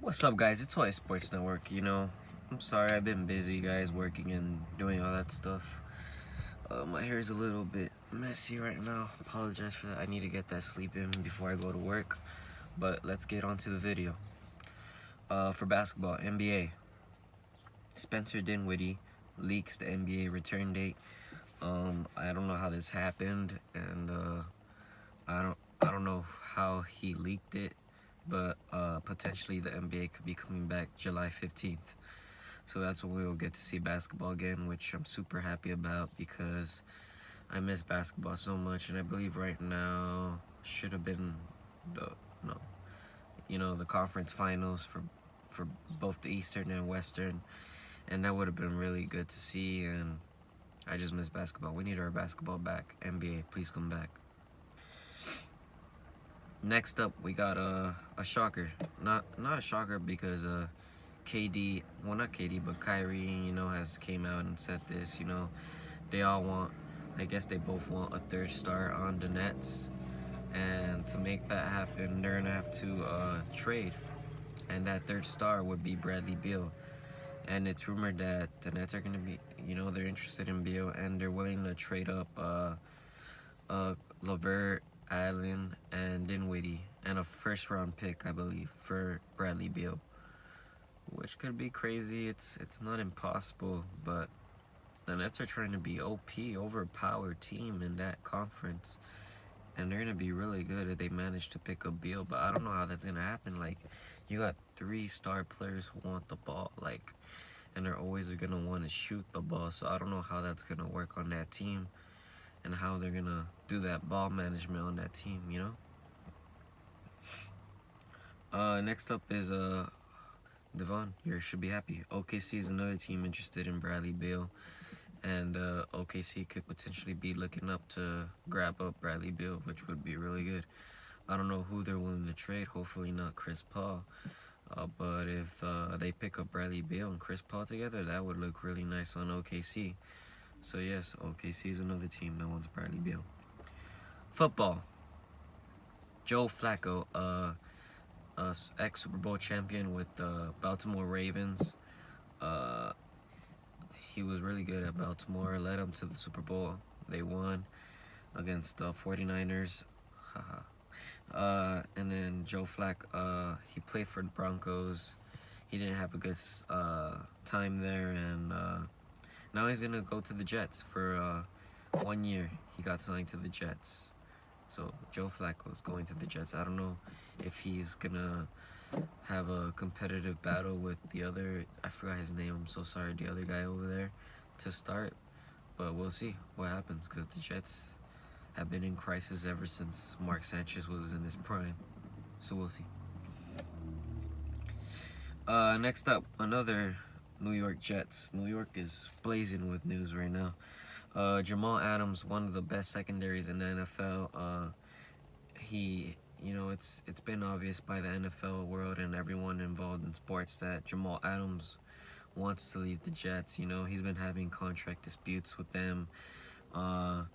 What's up, guys? It's Joyasportsnetwork. I'm sorry I've been busy, guys, working and doing all that stuff. My hair's a little bit messy right now. Apologize for that. I need to get that sleep in before I go to work. But let's get on to the video. For basketball, NBA. Spencer Dinwiddie leaks the NBA return date. I don't know how this happened, and I don't know how he leaked it, but potentially the NBA could be coming back July 15th. So that's when we will get to see basketball again, which I'm super happy about because I miss basketball so much. And I believe right now should have been the conference finals for both the Eastern and Western, and that would have been really good to see. And I just miss basketball. We need our basketball back. NBA, please come back. Next up, we got a shocker. Not a shocker because KD, well, not KD, but Kyrie, has came out and said this. They all want, I guess they both want a third star on the Nets, and to make that happen, they're gonna have to trade, and that third star would be Bradley Beal. And it's rumored that the Nets are gonna be, they're interested in Beal, and they're willing to trade up LeVert, Allen, and Dinwiddie, and a first-round pick, I believe, for Bradley Beal, which could be crazy. It's not impossible, but the Nets are trying to be OP, overpowered team in that conference, and they're gonna be really good if they manage to pick up Beal. But I don't know how that's gonna happen. Like, you got 3 star players who want the ball, and they're always gonna want to shoot the ball. So I don't know how that's gonna work on that team, and how they're gonna do that ball management on that team. Next up is Devon. You should be happy. OKC is another team interested in Bradley Beal, and OKC could potentially be looking up to grab up Bradley Beal, which would be really good. I don't know who they're willing to trade. Hopefully not Chris Paul. But if they pick up Bradley Beal and Chris Paul together, that would look really nice on OKC. So yes, OKC is another team that wants Bradley Beal. Football. Joe Flacco, ex-Super Bowl champion with the Baltimore Ravens. He was really good at Baltimore, led them to the Super Bowl. They won against the 49ers. And then Joe Flacco, he played for the Broncos. He didn't have a good time there, and now he's going to go to the Jets for 1 year. He got signed to the Jets. So Joe Flacco is going to the Jets. I don't know if he's going to have a competitive battle with the other, I forgot his name, I'm so sorry, the other guy over there to start. But we'll see what happens because the Jets have been in crisis ever since Mark Sanchez was in his prime. So we'll see. Next up, another New York Jets. New York is blazing with news right now. Jamal Adams, one of the best secondaries in the NFL. It's been obvious by the NFL world and everyone involved in sports that Jamal Adams wants to leave the Jets. He's been having contract disputes with them, and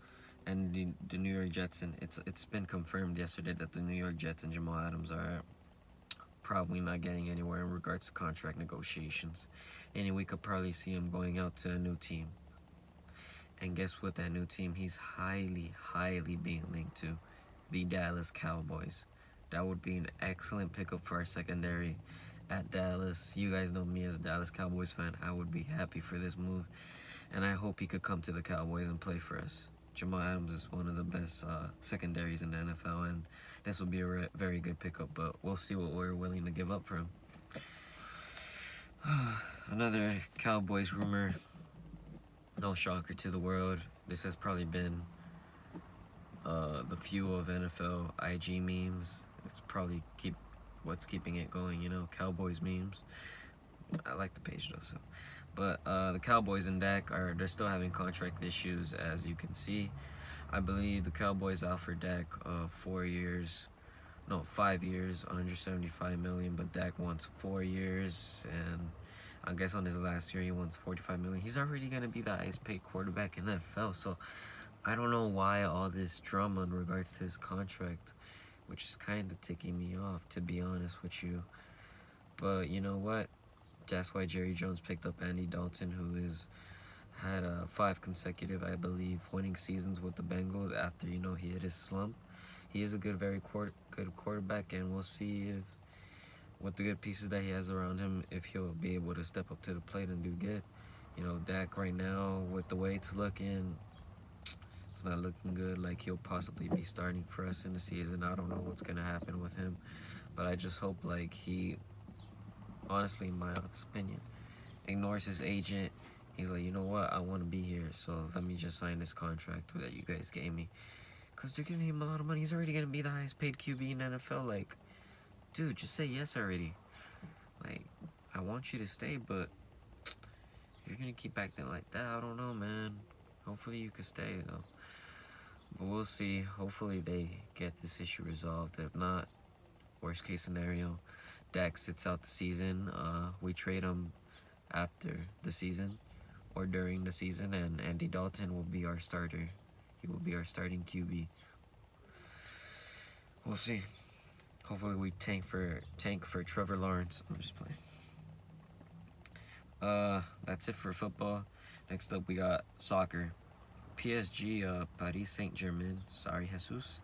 the New York Jets, and it's been confirmed yesterday that the New York Jets and Jamal Adams are probably not getting anywhere in regards to contract negotiations, and we could probably see him going out to a new team. And guess what? That new team, he's highly being linked to the Dallas Cowboys. That would be an excellent pickup for our secondary at Dallas. You guys know me as a Dallas Cowboys fan. I would be happy for this move, and I hope he could come to the Cowboys and play for us. Jamal Adams is one of the best secondaries in the NFL, and this will be a very good pickup, but we'll see what we're willing to give up for him. Another Cowboys rumor. No shocker to the world. This has probably been the fuel of NFL IG memes. It's probably what's keeping it going, Cowboys memes. I like the page though, so. But the Cowboys and Dak they're still having contract issues, as you can see. I believe the Cowboys offered Dak 5 years, $175 million, but Dak wants 4 years, and I guess on his last year he wants $45 million. He's already gonna be the highest paid quarterback in the NFL, so I don't know why all this drama in regards to his contract, which is kind of ticking me off, to be honest with you. But you know what? That's why Jerry Jones picked up Andy Dalton, who is had 5 consecutive, I believe, winning seasons with the Bengals after, he hit his slump. He is a good quarterback, and we'll see if, with the good pieces that he has around him, if he'll be able to step up to the plate and do good. Dak right now, with the way it's looking, it's not looking good. Like, he'll possibly be starting for us in the season. I don't know what's going to happen with him, but I just hope, like, he, honestly, in my honest opinion, ignores his agent. He's like, you know what, I want to be here, so let me just sign this contract that you guys gave me. Because they're giving him a lot of money. He's already going to be the highest paid QB in the NFL. Like, dude, just say yes already. Like, I want you to stay, but you're going to keep acting like that. I don't know, man. Hopefully you can stay, though. But we'll see. Hopefully they get this issue resolved. If not, worst case scenario, Dak sits out the season. We trade him after the season or during the season, and Andy Dalton will be our starter. He will be our starting QB. We'll see. Hopefully we tank for Trevor Lawrence. I'm just playing. That's it for football. Next up we got soccer. PSG, Paris Saint-Germain. Sorry, Jesus.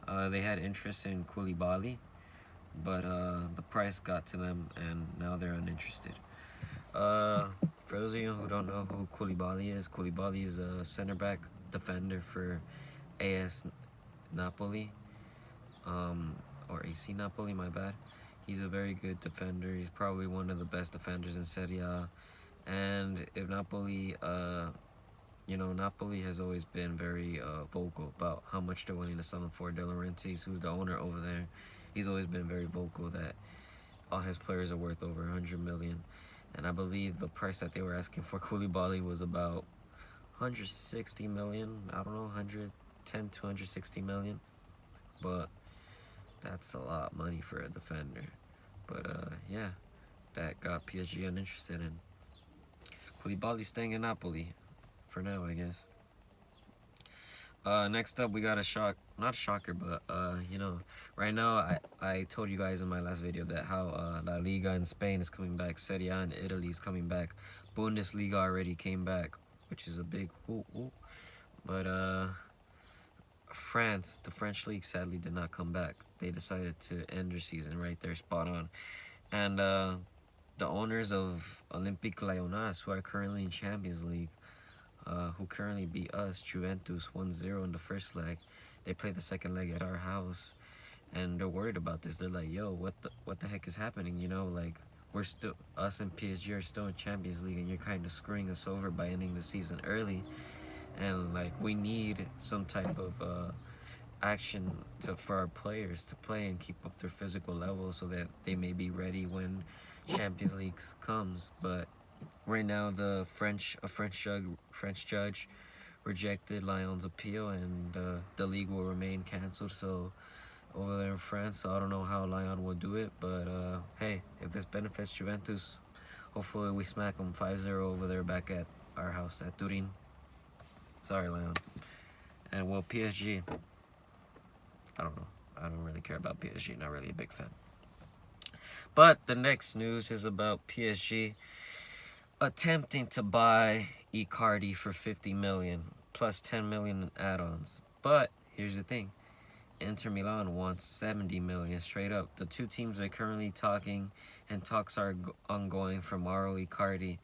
They had interest in Koulibaly, but the price got to them, and now they're uninterested. For those of you who don't know who Koulibaly is a center back defender for AS Napoli, or AC Napoli, my bad. He's a very good defender. He's probably one of the best defenders in Serie A. And if Napoli, Napoli has always been very vocal about how much they're willing to sell him for. De Laurentiis, who's the owner over there, he's always been very vocal that all his players are worth over 100 million. And I believe the price that they were asking for Koulibaly was about 160 million. I don't know, 110 to 160 million. But that's a lot of money for a defender. But yeah, that got PSG uninterested in. Koulibaly staying in Napoli for now, I guess. Next up, we got not a shocker, but right now I told you guys in my last video that how La Liga in Spain is coming back, Serie A in Italy is coming back, Bundesliga already came back, which is a big whoop whoop. But France, the French league, sadly did not come back. They decided to end their season right there, spot on. And the owners of Olympique Lyonnais, who are currently in Champions League, who currently beat us, Juventus, 1-0 in the first leg. They play the second leg at our house, and they're worried about this. They're like, yo, what the heck is happening? Like, us and PSG are still in Champions League, and you're kind of screwing us over by ending the season early. And, like, we need some type of action for our players to play and keep up their physical level so that they may be ready when Champions League comes. But right now, a French judge rejected Lyon's appeal, and the league will remain canceled. So over there in France, so I don't know how Lyon will do it, but hey, if this benefits Juventus, hopefully we smack them 5-0 over there back at our house at Turin. Sorry, Lyon. And well, PSG, I don't know. I don't really care about PSG. Not really a big fan. But the next news is about PSG attempting to buy Icardi for 50 million plus 10 million in add-ons. But here's the thing. Inter Milan wants 70 million straight up. The two teams are currently talking, and talks are ongoing for Mauro Icardi.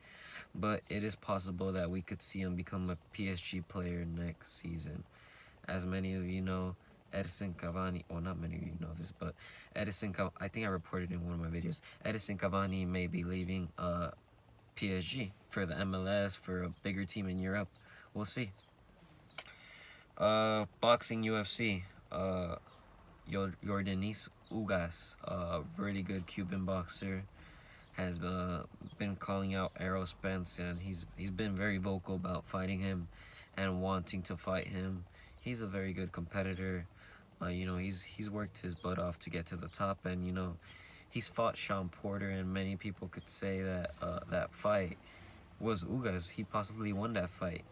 But it is possible that we could see him become a PSG player next season. As many of you know, Edison Cavani, well, not many of you know this, but I think I reported in one of my videos, Edison Cavani may be leaving PSG for the MLS, for a bigger team in Europe. We'll see. Boxing UFC, Yordenis Ugas, a really good Cuban boxer, has been calling out Errol Spence, and he's been very vocal about fighting him and wanting to fight him. He's a very good competitor. He's worked his butt off to get to the top, and he's fought Sean Porter, and many people could say that that fight was Ugas. He possibly won that fight,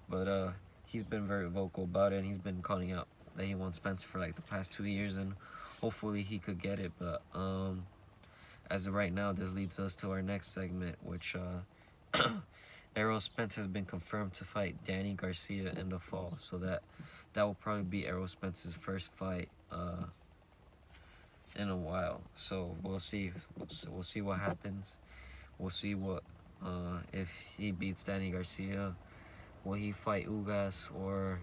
but he's been very vocal about it, and he's been calling out that he wants Spence for like the past 2 years, and hopefully he could get it. But as of right now, this leads us to our next segment, which Errol Spence has been confirmed to fight Danny Garcia in the fall. So that will probably be Errol Spence's first fight in a while. So we'll see. We'll see what happens. We'll see what if he beats Danny Garcia. Will he fight Ugas, or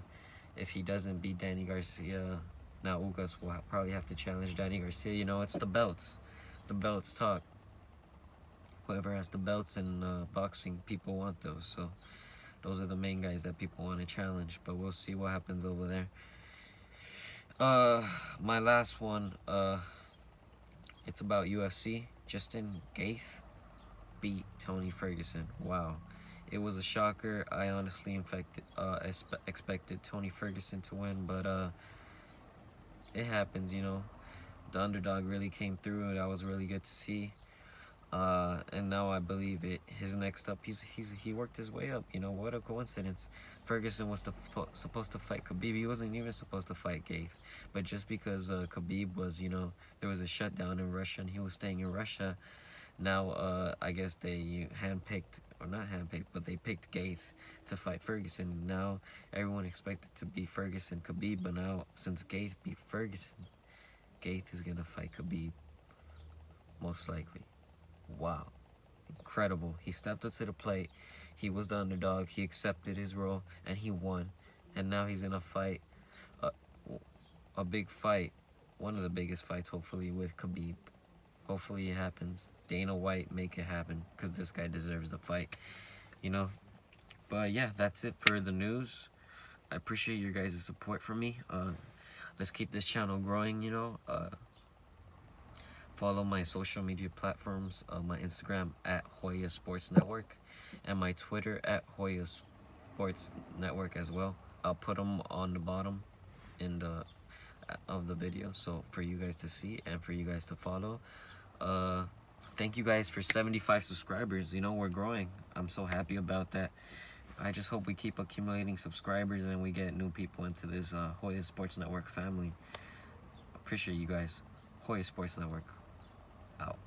if he doesn't beat Danny Garcia, now Ugas will probably have to challenge Danny Garcia. You know, it's the belts. The belts talk. Whoever has the belts in boxing, people want those. So those are the main guys that people want to challenge. But we'll see what happens over there. My last one, it's about UFC. Justin Gaethje beat Tony Ferguson. Wow. It was a shocker. I honestly expected Tony Ferguson to win, but it happens, you know. The underdog really came through. That was really good to see. And now I believe it. His next up, he worked his way up. You know, what a coincidence. Ferguson was supposed to fight Khabib. He wasn't even supposed to fight Gaethje, but just because Khabib was, you know, there was a shutdown in Russia and he was staying in Russia. Now, I guess they handpicked, or not handpicked, but they picked Gaethje to fight Ferguson. Now, everyone expected to be Ferguson Khabib, but now, since Gaethje beat Ferguson, Gaethje is going to fight Khabib, most likely. Wow. Incredible. He stepped up to the plate. He was the underdog. He accepted his role, and he won. And now he's going to fight a big fight, one of the biggest fights, hopefully, with Khabib. Hopefully it happens. Dana White, make it happen, because this guy deserves the fight, you know. But yeah, that's it for the news. I appreciate your guys' support for me. Let's keep this channel growing, you know. Follow my social media platforms, my Instagram at Joyasportsnetwork, and my Twitter at Joyasportsnetwork as well. I'll put them on the bottom of the video, so for you guys to see and for you guys to follow. Thank you guys for 75 subscribers. You know, we're growing. I'm so happy about that. I just hope we keep accumulating subscribers and we get new people into this Hoya Sports Network family. Appreciate you guys. Hoya Sports Network out.